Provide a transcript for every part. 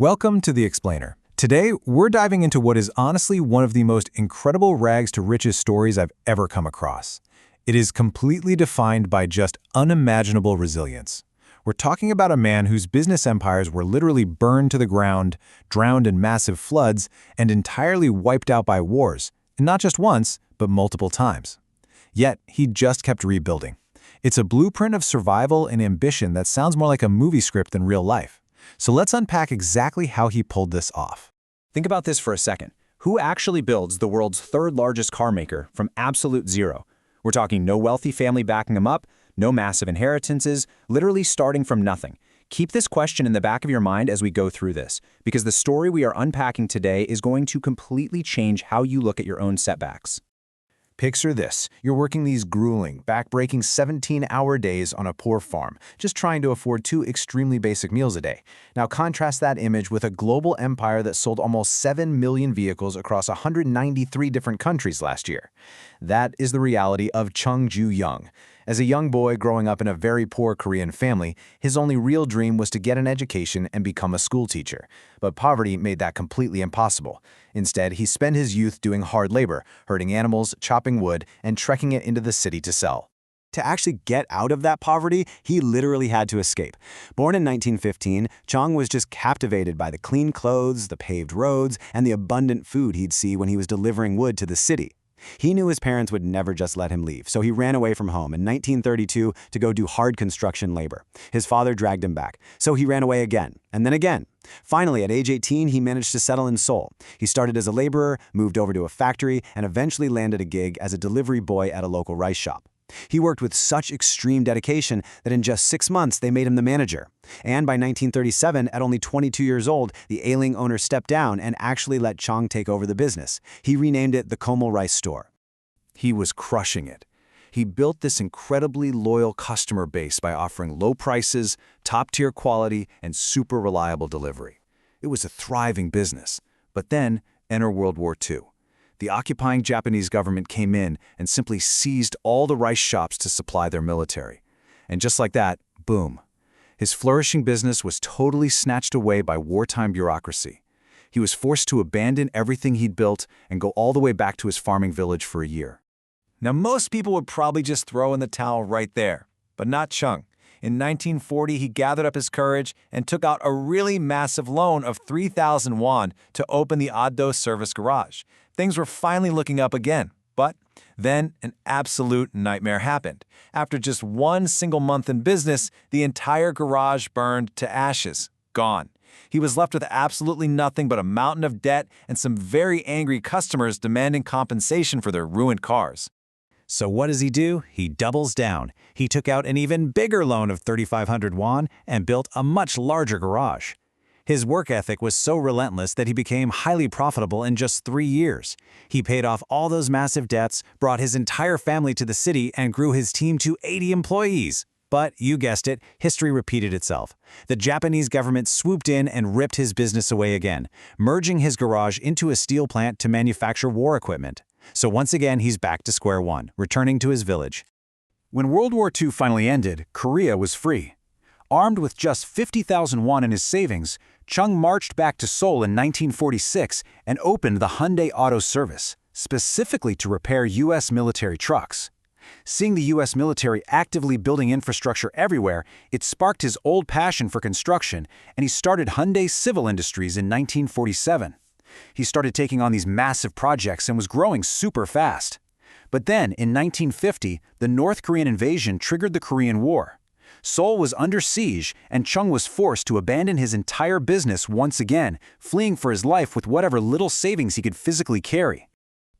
Welcome to The Explainer. Today, we're diving into what is honestly one of the most incredible rags to riches stories I've ever come across. It is completely defined by just unimaginable resilience. We're talking about a man whose business empires were literally burned to the ground, drowned in massive floods, and entirely wiped out by wars, and not just once, but multiple times. Yet, he just kept rebuilding. It's a blueprint of survival and ambition that sounds more like a movie script than real life. So let's unpack exactly how he pulled this off. Think about this for a second. Who actually builds the world's third largest car maker from absolute zero? We're talking no wealthy family backing him up, no massive inheritances, literally starting from nothing. Keep this question in the back of your mind as we go through this, because the story we are unpacking today is going to completely change how you look at your own setbacks. Picture this. You're working these grueling, back-breaking 17-hour days on a poor farm, just trying to afford 2 extremely basic meals a day. Now contrast that image with a global empire that sold almost 7 million vehicles across 193 different countries last year. That is the reality of Chung Ju-young. As a young boy growing up in a very poor Korean family, his only real dream was to get an education and become a school teacher. But poverty made that completely impossible. Instead, he spent his youth doing hard labor, herding animals, chopping wood, and trekking it into the city to sell. To actually get out of that poverty, he literally had to escape. Born in 1915, Chung was just captivated by the clean clothes, the paved roads, and the abundant food he'd see when he was delivering wood to the city. He knew his parents would never just let him leave, so he ran away from home in 1932 to go do hard construction labor. His father dragged him back, so he ran away again, and then again. Finally, at age 18, he managed to settle in Seoul. He started as a laborer, moved over to a factory, and eventually landed a gig as a delivery boy at a local rice shop. He worked with such extreme dedication that in just 6 months they made him the manager. And by 1937, at only 22 years old, the ailing owner stepped down and actually let Chung take over the business. He renamed it the Komal Rice Store. He was crushing it. He built this incredibly loyal customer base by offering low prices, top-tier quality, and super reliable delivery. It was a thriving business. But then, enter World War II. The occupying Japanese government came in and simply seized all the rice shops to supply their military. And just like that, boom. His flourishing business was totally snatched away by wartime bureaucracy. He was forced to abandon everything he'd built and go all the way back to his farming village for a year. Now, most people would probably just throw in the towel right there, but not Chung. In 1940, he gathered up his courage and took out a really massive loan of 3,000 won to open the Addo service garage. Things were finally looking up again, but then an absolute nightmare happened. After just one single month in business, the entire garage burned to ashes, gone. He was left with absolutely nothing but a mountain of debt and some very angry customers demanding compensation for their ruined cars. So what does he do? He doubles down. He took out an even bigger loan of 3,500 won and built a much larger garage. His work ethic was so relentless that he became highly profitable in just 3 years. He paid off all those massive debts, brought his entire family to the city, and grew his team to 80 employees. But, you guessed it, history repeated itself. The Japanese government swooped in and ripped his business away again, merging his garage into a steel plant to manufacture war equipment. So once again, he's back to square one, returning to his village. When World War II finally ended, Korea was free. Armed with just 50,000 won in his savings, Chung marched back to Seoul in 1946 and opened the Hyundai Auto Service, specifically to repair U.S. military trucks. Seeing the U.S. military actively building infrastructure everywhere, it sparked his old passion for construction, and he started Hyundai Civil Industries in 1947. He started taking on these massive projects and was growing super fast. But then, in 1950, the North Korean invasion triggered the Korean War. Seoul was under siege, and Chung was forced to abandon his entire business once again, fleeing for his life with whatever little savings he could physically carry.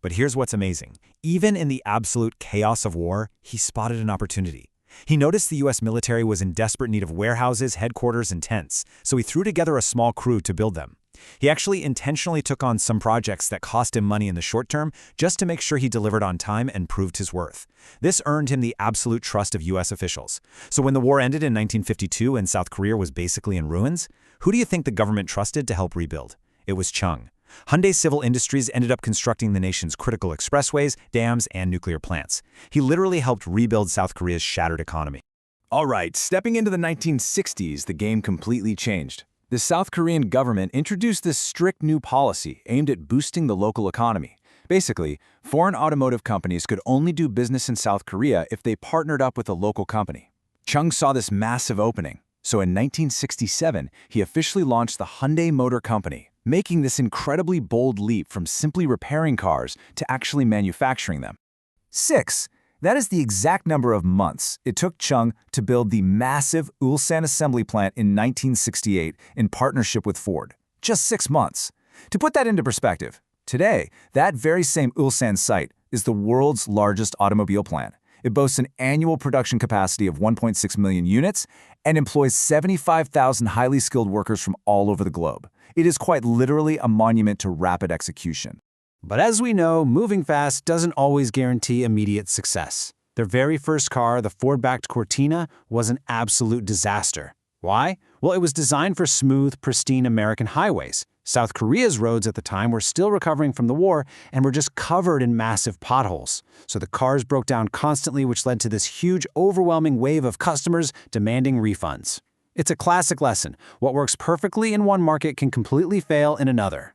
But here's what's amazing. Even in the absolute chaos of war, he spotted an opportunity. He noticed the U.S. military was in desperate need of warehouses, headquarters, and tents, so he threw together a small crew to build them. He actually intentionally took on some projects that cost him money in the short term just to make sure he delivered on time and proved his worth. This earned him the absolute trust of U.S. officials. So when the war ended in 1952 and South Korea was basically in ruins, who do you think the government trusted to help rebuild? It was Chung. Hyundai Civil Industries ended up constructing the nation's critical expressways, dams, and nuclear plants. He literally helped rebuild South Korea's shattered economy. All right, stepping into the 1960s, the game completely changed. The South Korean government introduced this strict new policy aimed at boosting the local economy. Basically, foreign automotive companies could only do business in South Korea if they partnered up with a local company. Chung saw this massive opening, so in 1967, he officially launched the Hyundai Motor Company, making this incredibly bold leap from simply repairing cars to actually manufacturing them. 6. That is the exact number of months it took Chung to build the massive Ulsan assembly plant in 1968 in partnership with Ford. Just 6 months. To put that into perspective, today, that very same Ulsan site is the world's largest automobile plant. It boasts an annual production capacity of 1.6 million units and employs 75,000 highly skilled workers from all over the globe. It is quite literally a monument to rapid execution. But as we know, moving fast doesn't always guarantee immediate success. Their very first car, the Ford-backed Cortina, was an absolute disaster. Why? Well, it was designed for smooth, pristine American highways. South Korea's roads at the time were still recovering from the war and were just covered in massive potholes. So the cars broke down constantly, which led to this huge, overwhelming wave of customers demanding refunds. It's a classic lesson. What works perfectly in one market can completely fail in another.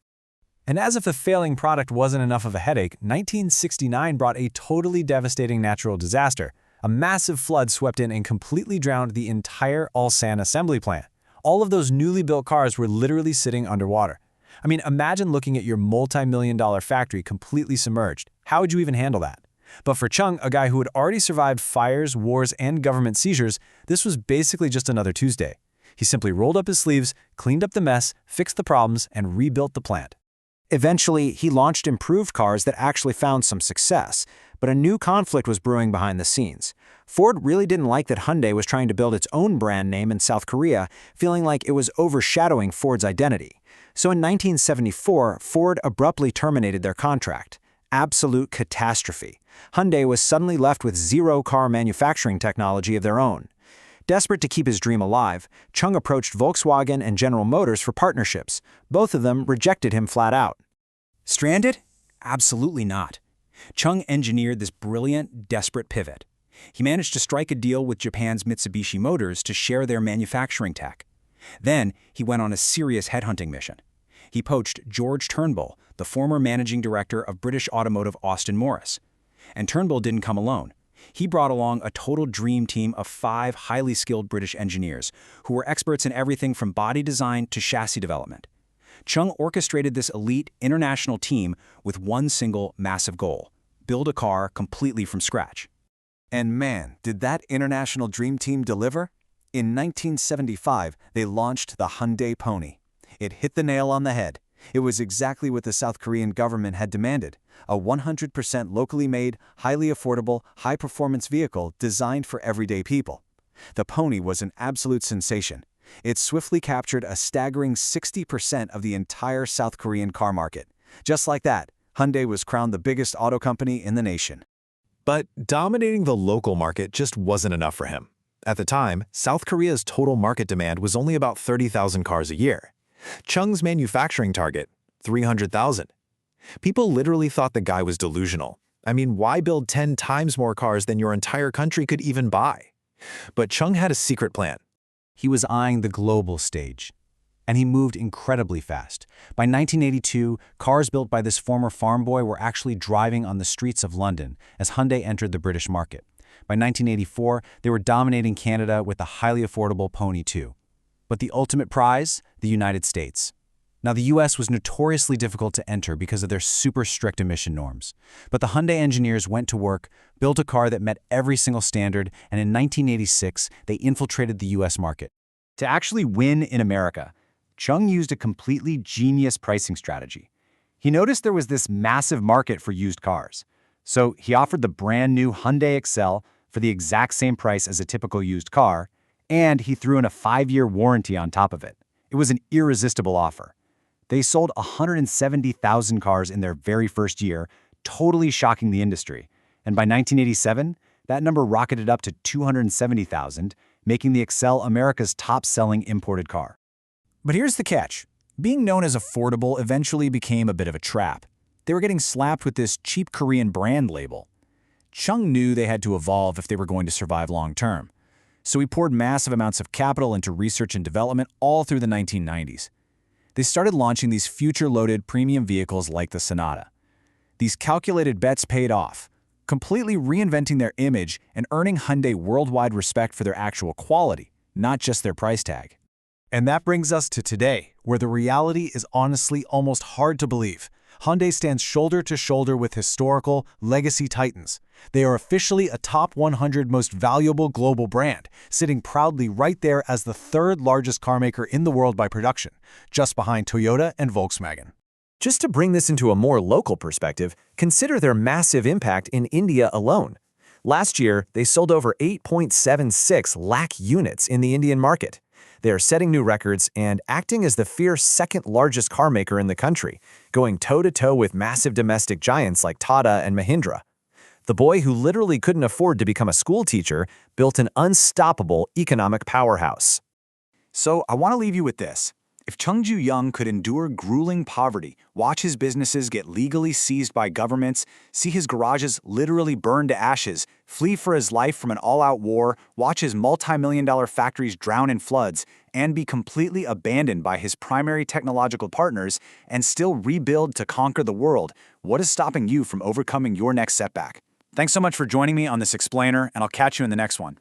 And as if the failing product wasn't enough of a headache, 1969 brought a totally devastating natural disaster. A massive flood swept in and completely drowned the entire Ulsan assembly plant. All of those newly built cars were literally sitting underwater. I mean, imagine looking at your multi-million-dollar factory completely submerged. How would you even handle that? But for Chung, a guy who had already survived fires, wars, and government seizures, this was basically just another Tuesday. He simply rolled up his sleeves, cleaned up the mess, fixed the problems, and rebuilt the plant. Eventually, he launched improved cars that actually found some success, but a new conflict was brewing behind the scenes. Ford really didn't like that Hyundai was trying to build its own brand name in South Korea, feeling like it was overshadowing Ford's identity. So in 1974, Ford abruptly terminated their contract. Absolute catastrophe. Hyundai was suddenly left with zero car manufacturing technology of their own. Desperate to keep his dream alive, Chung approached Volkswagen and General Motors for partnerships. Both of them rejected him flat out. Stranded? Absolutely not. Chung engineered this brilliant, desperate pivot. He managed to strike a deal with Japan's Mitsubishi Motors to share their manufacturing tech. Then, he went on a serious headhunting mission. He poached George Turnbull, the former managing director of British automotive Austin Morris. And Turnbull didn't come alone. He brought along a total dream team of 5 highly skilled British engineers who were experts in everything from body design to chassis development. Chung orchestrated this elite international team with one single massive goal: build a car completely from scratch. And man, did that international dream team deliver? In 1975, they launched the Hyundai Pony. It hit the nail on the head. It was exactly what the South Korean government had demanded: a 100% locally made, highly affordable, high-performance vehicle designed for everyday people. The Pony was an absolute sensation. It swiftly captured a staggering 60% of the entire South Korean car market. Just like that, Hyundai was crowned the biggest auto company in the nation. But dominating the local market just wasn't enough for him. At the time, South Korea's total market demand was only about 30,000 cars a year. Chung's manufacturing target, 300,000. People literally thought the guy was delusional. I mean, why build 10 times more cars than your entire country could even buy? But Chung had a secret plan. He was eyeing the global stage. And he moved incredibly fast. By 1982, cars built by this former farm boy were actually driving on the streets of London as Hyundai entered the British market. By 1984, they were dominating Canada with the highly affordable Pony 2. But the ultimate prize? The United States. Now, the US was notoriously difficult to enter because of their super strict emission norms. But the Hyundai engineers went to work, built a car that met every single standard, and in 1986, they infiltrated the US market. To actually win in America, Chung used a completely genius pricing strategy. He noticed there was this massive market for used cars. So he offered the brand new Hyundai Excel for the exact same price as a typical used car, and he threw in a 5-year warranty on top of it. It was an irresistible offer. They sold 170,000 cars in their very first year, totally shocking the industry. And by 1987, that number rocketed up to 270,000, making the Excel America's top-selling imported car. But here's the catch. Being known as affordable eventually became a bit of a trap. They were getting slapped with this cheap Korean brand label. Chung knew they had to evolve if they were going to survive long-term. So he poured massive amounts of capital into research and development all through the 1990s. They started launching these future-loaded premium vehicles like the Sonata. These calculated bets paid off, completely reinventing their image and earning Hyundai worldwide respect for their actual quality, not just their price tag. And that brings us to today, where the reality is honestly almost hard to believe. Hyundai stands shoulder to shoulder with historical, legacy titans. They are officially a top 100 most valuable global brand, sitting proudly right there as the third largest carmaker in the world by production, just behind Toyota and Volkswagen. Just to bring this into a more local perspective, consider their massive impact in India alone. Last year, they sold over 8.76 lakh units in the Indian market. They are setting new records and acting as the fierce second-largest carmaker in the country, going toe-to-toe with massive domestic giants like Tata and Mahindra. The boy who literally couldn't afford to become a school teacher built an unstoppable economic powerhouse. So I want to leave you with this. If Chung Ju-young could endure grueling poverty, watch his businesses get legally seized by governments, see his garages literally burn to ashes, flee for his life from an all-out war, watch his multi-million-dollar factories drown in floods, and be completely abandoned by his primary technological partners, and still rebuild to conquer the world, what is stopping you from overcoming your next setback? Thanks so much for joining me on this explainer, and I'll catch you in the next one.